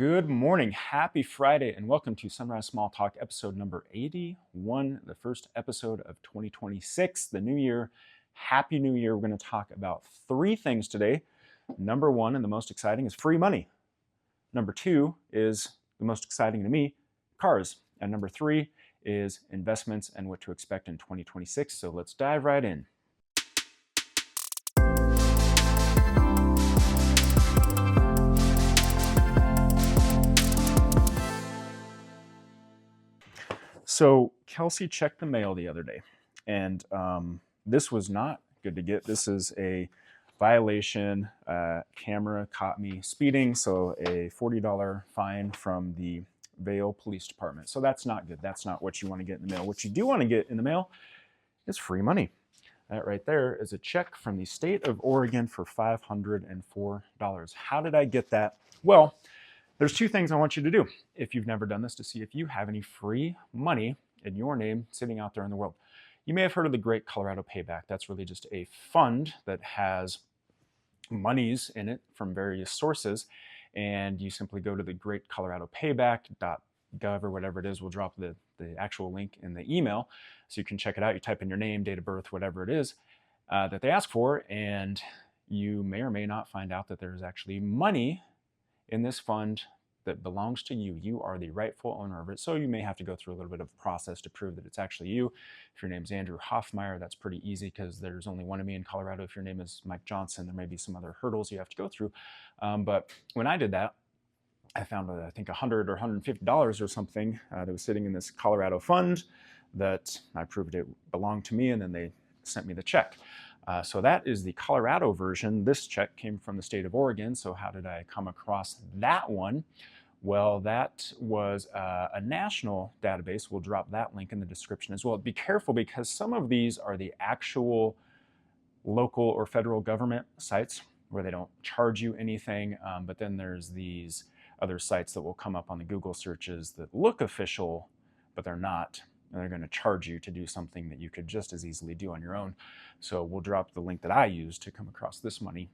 Good morning, happy Friday, and welcome to Sunrise Small Talk episode number 81, the first episode of 2026, the new year. Happy New Year. We're going to talk about three things today. Number one, and the most exciting, is free money. Number two is the most exciting to me, cars. And number three is investments and what to expect in 2026. So let's dive right in. So Kelsey checked the mail the other day, and this was not good to get. This is a violation. Camera caught me speeding, so a $40 fine from the Vail Police Department. So that's not good. That's not what you want to get in the mail. What you do want to get in the mail is free money. That right there is a check from the state of Oregon for $504. How did I get that? Well, there's two things I want you to do if you've never done this to see if you have any free money in your name sitting out there in the world. You may have heard of the Great Colorado Payback. That's really just a fund that has monies in it from various sources, and you simply go to the Great Colorado Payback.gov or whatever it is. We'll drop the actual link in the email so you can check it out. You type in your name, date of birth, whatever it is that they ask for, and you may or may not find out that there's actually money in this fund that belongs to you. You are the rightful owner of it. So you may have to go through a little bit of a process to prove that it's actually you. If your name's Andrew Hoffmeyer, that's pretty easy because there's only one of me in Colorado. If your name is Mike Johnson, there may be some other hurdles you have to go through. But when I did that, I found, I think, $100 or $150 or something that was sitting in this Colorado fund that I proved it belonged to me, and then they sent me the check. So that is the Colorado version. This check came from the state of Oregon. So how did I come across that one? Well, that was a national database. We'll drop that link in the description as well. Be careful because some of these are the actual local or federal government sites where they don't charge you anything. But then there's these other sites that will come up on the Google searches that look official, but they're not. And they're going to charge you to do something that you could just as easily do on your own. So we'll drop the link that I used to come across this money.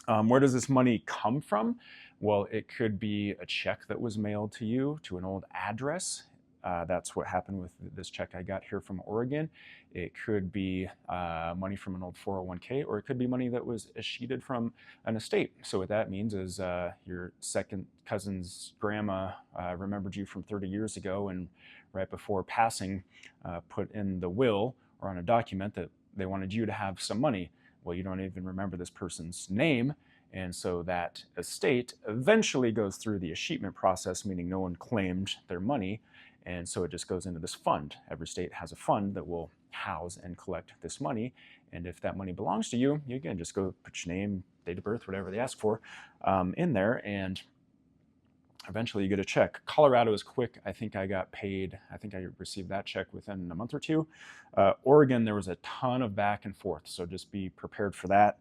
Where does this money come from? Well, it could be a check that was mailed to you to an old address. That's what happened with this check I got here from Oregon. It could be money from an old 401k, or it could be money that was escheated from an estate. So what that means is your second cousin's grandma remembered you from 30 years ago, and right before passing put in the will or on a document that they wanted you to have some money. Well, you don't even remember this person's name, and so that estate eventually goes through the escheatment process, meaning no one claimed their money, and so it just goes into this fund. Every state has a fund that will house and collect this money, and if that money belongs to you, you can just go put your name, date of birth, whatever they ask for in there, and eventually you get a check. Colorado is quick. I think I got paid. I think I received that check within a month or two. Oregon, there was a ton of back and forth, so just be prepared for that.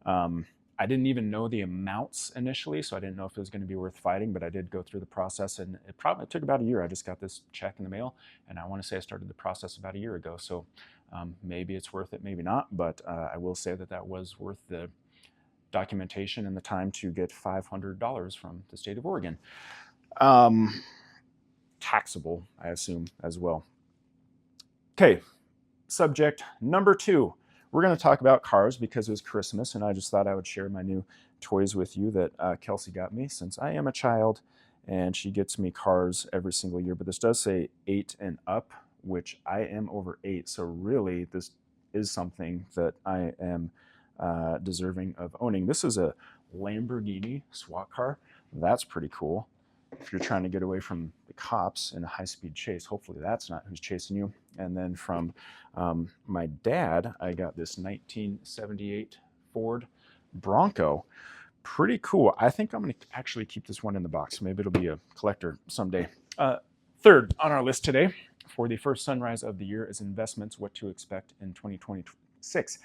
I didn't even know the amounts initially, so I didn't know if it was going to be worth fighting, but I did go through the process, and it probably took about a year. I just got this check in the mail, and I want to say I started the process about a year ago, so maybe it's worth it, maybe not, but I will say that that was worth the documentation and the time to get $500 from the state of Oregon. Taxable, I assume, as well. Okay, subject number two. We're going to talk about cars because it was Christmas, and I just thought I would share my new toys with you that Kelsey got me since I am a child, and she gets me cars every single year. But this does say 8 and up, which I am over 8, so really this is something that I am deserving of owning. This is a Lamborghini SWAT car. That's pretty cool. If you're trying to get away from the cops in a high-speed chase, hopefully that's not who's chasing you. And then from my dad, I got this 1978 Ford Bronco. Pretty cool. I think I'm going to actually keep this one in the box. Maybe it'll be a collector someday. Third on our list today for the first sunrise of the year is investments, what to expect in 2026.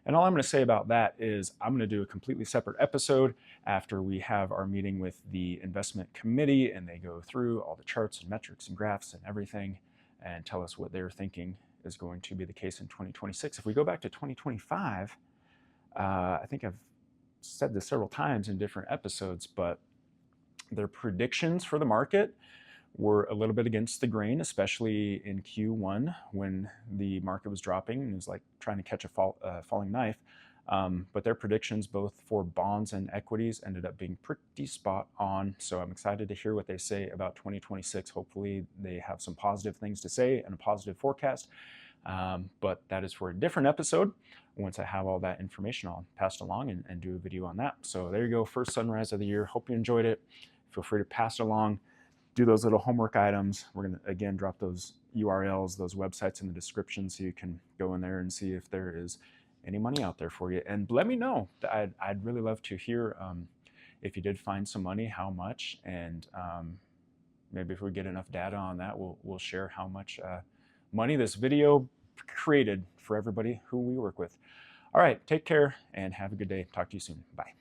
And all I'm going to say about that is I'm going to do a completely separate episode after we have our meeting with the investment committee and they go through all the charts and metrics and graphs and everything and tell us what they're thinking is going to be the case in 2026. If we go back to 2025, I think I've said this several times in different episodes, but Their predictions for the market were a little bit against the grain, especially in Q1 when the market was dropping and it was like trying to catch a falling knife. But their predictions both for bonds and equities ended up being pretty spot on. So I'm excited to hear what they say about 2026. Hopefully they have some positive things to say and a positive forecast. But that is for a different episode. Once I have all that information, I'll pass it along and do a video on that. So there you go, first sunrise of the year. Hope you enjoyed it. Feel free to pass it along. Do those little homework items. We're going to, again, drop those URLs, those websites in the description so you can go in there and see if there is any money out there for you. And let me know. I'd really love to hear if you did find some money, how much, and maybe if we get enough data on that, we'll share how much money this video created for everybody who we work with. All right, take care and have a good day. Talk to you soon. Bye.